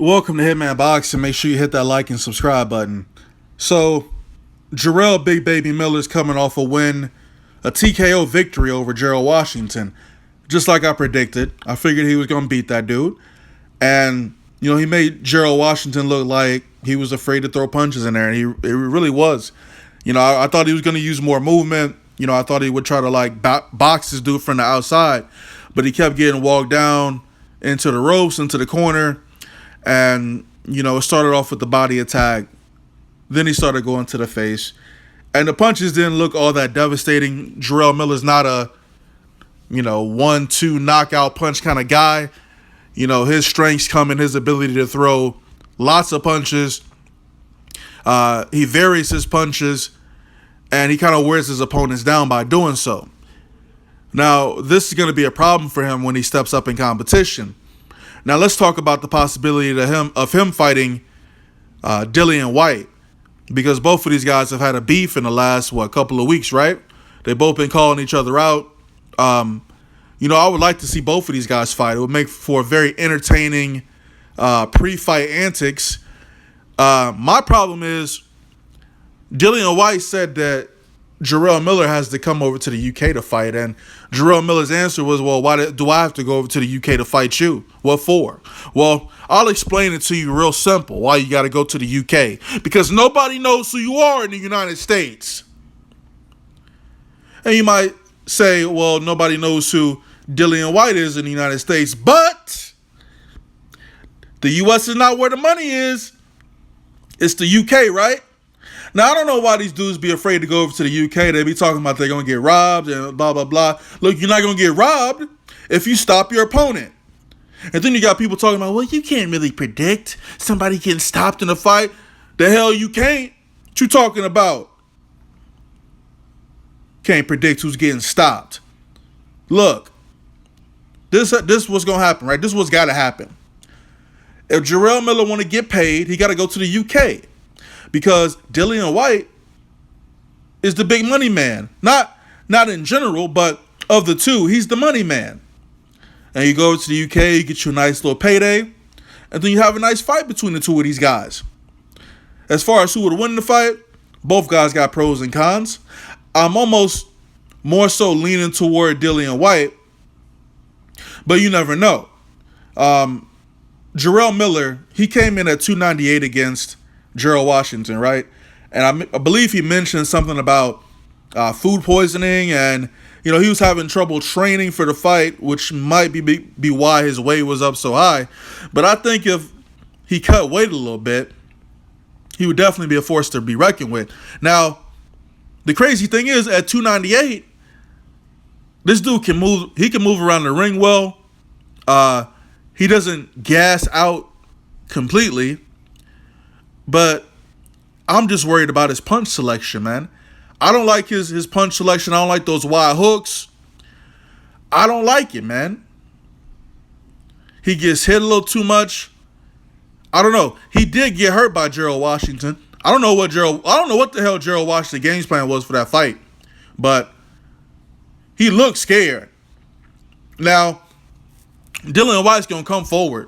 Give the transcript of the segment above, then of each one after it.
Welcome to Hitman Boxing. Make sure you hit that like and subscribe button. So, Jarrell Big Baby Miller's coming off a win, a TKO victory over Jarrell Washington. Just like I predicted. I figured he was going to beat that dude. And, he made Jarrell Washington look like he was afraid to throw punches in there. And he really was. I thought he was going to use more movement. I thought he would try to box this dude from the outside. But he kept getting walked down into the ropes, into the corner. And, it started off with the body attack. Then he started going to the face. And the punches didn't look all that devastating. Jarrell Miller's not a, 1-2 knockout punch kind of guy. His strengths come in his ability to throw lots of punches. He varies his punches. And he kind of wears his opponents down by doing so. Now, this is going to be a problem for him when he steps up in competition. Now let's talk about the possibility of him fighting Dillian Whyte, because both of these guys have had a beef in the last couple of weeks, right? They've both been calling each other out. I would like to see both of these guys fight. It would make for very entertaining pre-fight antics. My problem is Dillian Whyte said that Jarrell Miller has to come over to the UK to fight, and Jarrell Miller's answer was, well, why do I have to go over to the UK to fight you? What for? Well, I'll explain it to you real simple, why you got to go to the UK. Because nobody knows who you are in the United States. And you might say, well, nobody knows who Dillian Whyte is in the United States, but the US is not where the money is. It's the UK, right? Now, I don't know why these dudes be afraid to go over to the UK. They be talking about they're going to get robbed and blah, blah, blah. Look, you're not going to get robbed if you stop your opponent. And then you got people talking about, well, you can't really predict somebody getting stopped in a fight. The hell you can't. What you talking about? Can't predict who's getting stopped. Look, this what's going to happen, right? This what's got to happen. If Jarrell Miller want to get paid, he got to go to the UK. Because Dillian Whyte is the big money man. Not in general, but of the two, he's the money man. And you go to the UK, you get you a nice little payday, and then you have a nice fight between the two of these guys. As far as who would win the fight, both guys got pros and cons. I'm almost more so leaning toward Dillian Whyte, but you never know. Jarrell Miller, he came in at 298 against Jarrell Washington, right? And I believe he mentioned something about food poisoning, and he was having trouble training for the fight, which might be why his weight was up so high. But I think if he cut weight a little bit, he would definitely be a force to be reckoned with. Now, the crazy thing is, at 298, this dude can move. He can move around the ring well. He doesn't gas out completely. But I'm just worried about his punch selection, man. I don't like his punch selection. I don't like those wide hooks. I don't like it, man. He gets hit a little too much. I don't know. He did get hurt by Jarrell Washington. I don't know what the hell Jarrell Washington's game plan was for that fight. But he looked scared. Now, Dillian Whyte's going to come forward.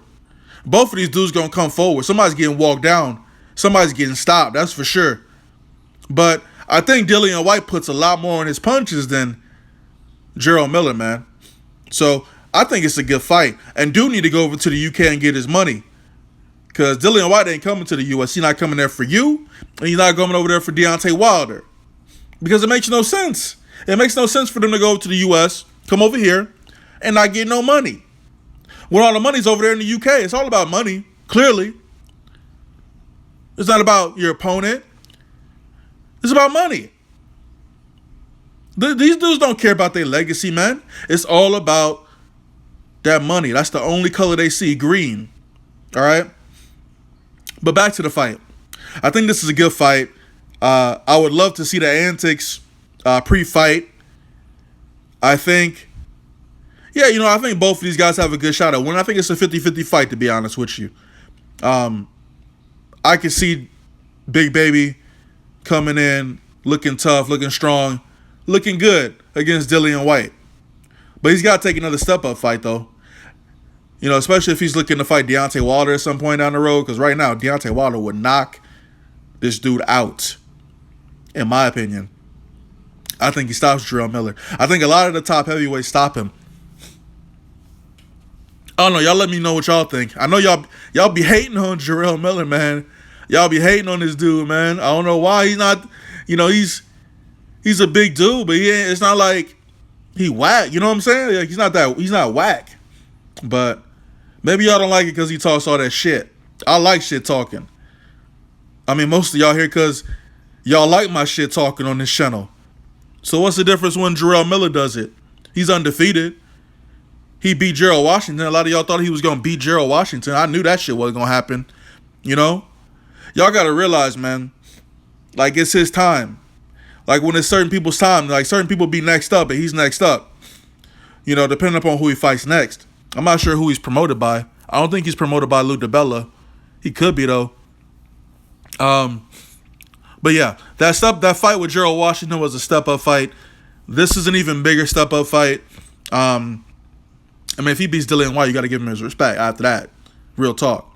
Both of these dudes going to come forward. Somebody's getting walked down. Somebody's getting stopped, that's for sure. But I think Dillian Whyte puts a lot more on his punches than Jarrell Miller, man. So I think it's a good fight. And do need to go over to the UK and get his money. Because Dillian Whyte ain't coming to the US. He's not coming there for you. And he's not coming over there for Deontay Wilder. Because it makes no sense. It makes no sense for them to go over to the US, come over here, and not get no money. When all the money's over there in the UK, it's all about money, clearly. It's not about your opponent. It's about money. These dudes don't care about their legacy, man. It's all about that money. That's the only color they see, green. All right? But back to the fight. I think this is a good fight. I would love to see the antics pre-fight. I think both of these guys have a good shot at winning. I think it's a 50-50 fight, to be honest with you. I can see Big Baby coming in, looking tough, looking strong, looking good against Dillian Whyte. But he's got to take another step-up fight, though. You know, especially if he's looking to fight Deontay Wilder at some point down the road. Because right now, Deontay Wilder would knock this dude out, in my opinion. I think he stops Jarrell Miller. I think a lot of the top heavyweights stop him. I don't know. Y'all let me know what y'all think. I know y'all be hating on Jarrell Miller, man. Y'all be hating on this dude, man. I don't know why he's not. You know, he's a big dude, but it's not like he whack. You know what I'm saying? Like, he's not whack. But maybe y'all don't like it because he talks all that shit. I like shit talking. I mean, most of y'all here because y'all like my shit talking on this channel. So what's the difference when Jarrell Miller does it? He's undefeated. He beat Jarrell Washington. A lot of y'all thought he was going to beat Jarrell Washington. I knew that shit wasn't going to happen. You know? Y'all got to realize, man, like, it's his time. Like, when it's certain people's time, like, certain people be next up, and he's next up. You know, depending upon who he fights next. I'm not sure who he's promoted by. I don't think he's promoted by Lou DiBella. He could be, though. But yeah, that fight with Jarrell Washington was a step-up fight. This is an even bigger step-up fight. I mean, if he beats Dillian Whyte, you got to give him his respect after that. Real talk.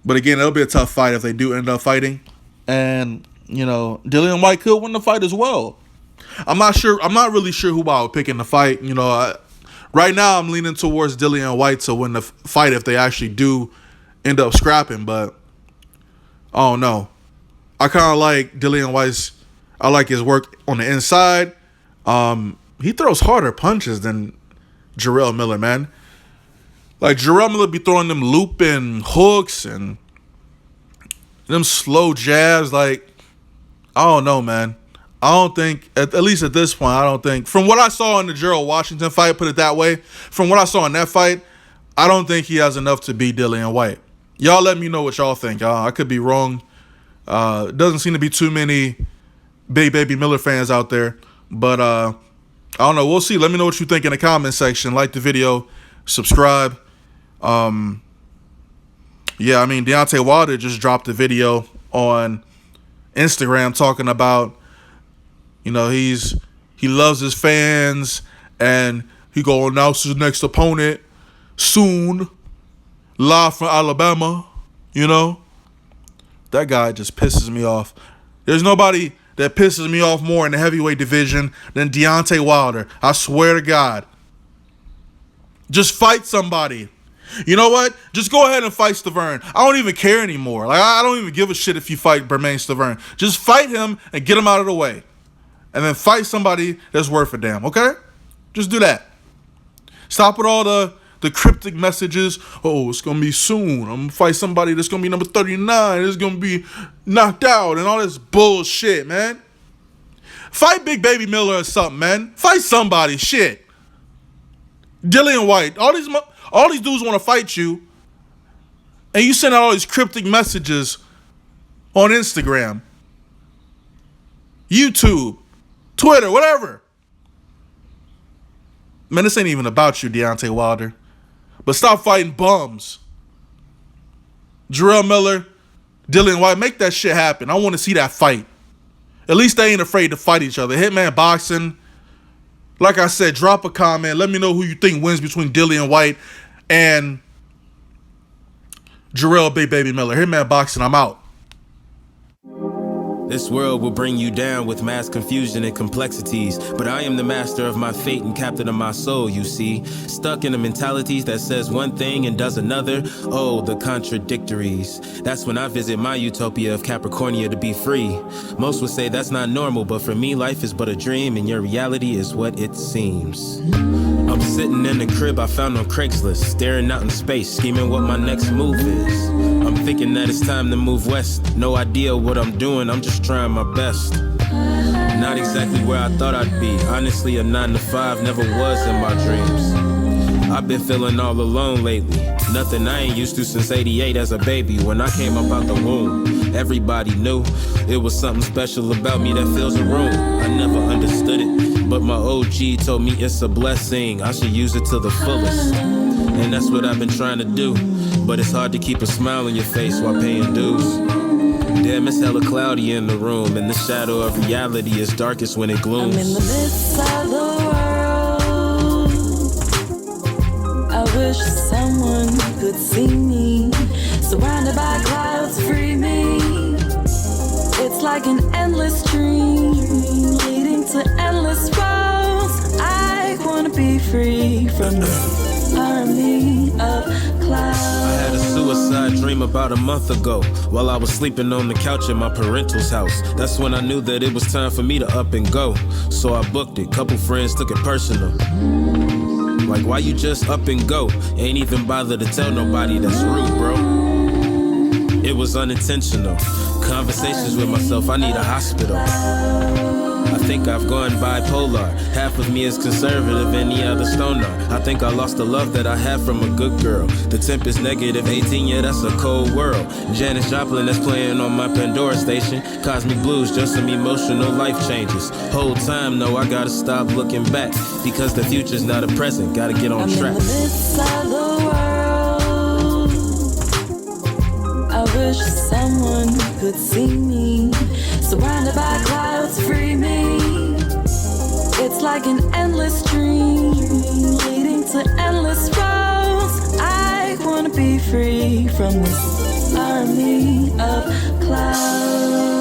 But again, it'll be a tough fight if they do end up fighting. And, you know, Dillian Whyte could win the fight as well. I'm not really sure who I would pick in the fight. You know, right now I'm leaning towards Dillian Whyte to win the fight if they actually do end up scrapping. But I don't know. I kind of like Dillian Whyte's. I like his work on the inside. He throws harder punches than Jarrell Miller, man. Like, Jarrell Miller be throwing them looping hooks and them slow jabs. Like, I don't know, man. I don't think, at least at this point, I don't think, from what I saw in the Jarrell Washington fight, put it that way, from what I saw in that fight, I don't think he has enough to beat Dillian Whyte. Y'all let me know what y'all think. I could be wrong. Doesn't seem to be too many Big Baby Miller fans out there. But I don't know. We'll see. Let me know what you think in the comment section. Like the video. Subscribe. Yeah, I mean, Deontay Wilder just dropped a video on Instagram talking about, you know, he loves his fans and he gonna announce his next opponent soon, live from Alabama. You know, that guy just pisses me off. There's nobody that pisses me off more in the heavyweight division than Deontay Wilder. I swear to God. Just fight somebody. You know what? Just go ahead and fight Stavern. I don't even care anymore. Like, I don't even give a shit if you fight Bermain Stavern. Just fight him and get him out of the way. And then fight somebody that's worth a damn, okay? Just do that. Stop with all the cryptic messages. Oh, it's going to be soon. I'm going to fight somebody that's going to be number 39. It's going to be knocked out and all this bullshit, man. Fight Big Baby Miller or something, man. Fight somebody. Shit. Dillian Whyte. All these dudes want to fight you. And you send out all these cryptic messages on Instagram, YouTube, Twitter, whatever. Man, this ain't even about you, Deontay Wilder. But stop fighting bums. Jarrell Miller, Dillian Whyte, make that shit happen. I want to see that fight. At least they ain't afraid to fight each other. Hitman Boxing. Like I said, drop a comment. Let me know who you think wins between Dillian Whyte and Jarrell Big Baby Miller. Hitman Boxing, I'm out. This world will bring you down with mass confusion and complexities, but I am the master of my fate and captain of my soul, you see. Stuck in a mentality that says one thing and does another. Oh, the contradictories. That's when I visit my utopia of Capricornia to be free. Most would say that's not normal, but for me, life is but a dream, and your reality is what it seems. I'm sitting in the crib I found on Craigslist, staring out in space, scheming what my next move is. I'm thinking that it's time to move west. No idea what I'm doing, I'm just trying my best. Not exactly where I thought I'd be. Honestly, a 9 to 5 never was in my dreams. I've been feeling all alone lately. Nothing I ain't used to since 88 as a baby. When I came up out the womb, everybody knew it was something special about me that fills a room. I never understood it, but my OG told me it's a blessing. I should use it to the fullest. And that's what I've been trying to do. But it's hard to keep a smile on your face while paying dues. Damn, it's hella cloudy in the room, and the shadow of reality is darkest when it glooms. I'm in the midst of the world. I wish someone could see me, surrounded by clouds, free me. It's like an endless dream, leading to endless roads. I wanna be free from this army of clouds. I had a suicide dream about a month ago, while I was sleeping on the couch at my parental's house. That's when I knew that it was time for me to up and go. So I booked it, couple friends took it personal. Like, why you just up and go? Ain't even bother to tell nobody, that's rude, bro. It was unintentional. Conversations with myself, I need a hospital. I think I've gone bipolar. Half of me is conservative, any other stoner. I think I lost the love that I had from a good girl. The temp is negative 18, yeah, that's a cold world. Janis Joplin that's playing on my Pandora station. Cosmic Blues, just some emotional life changes. Whole time, no, I gotta stop looking back, because the future's not a present, gotta get on track. I'm in the midst of the world. I wish someone could see me, surrounded by clouds, free me. It's like an endless dream, leading to endless roads. I wanna be free from this army of clouds.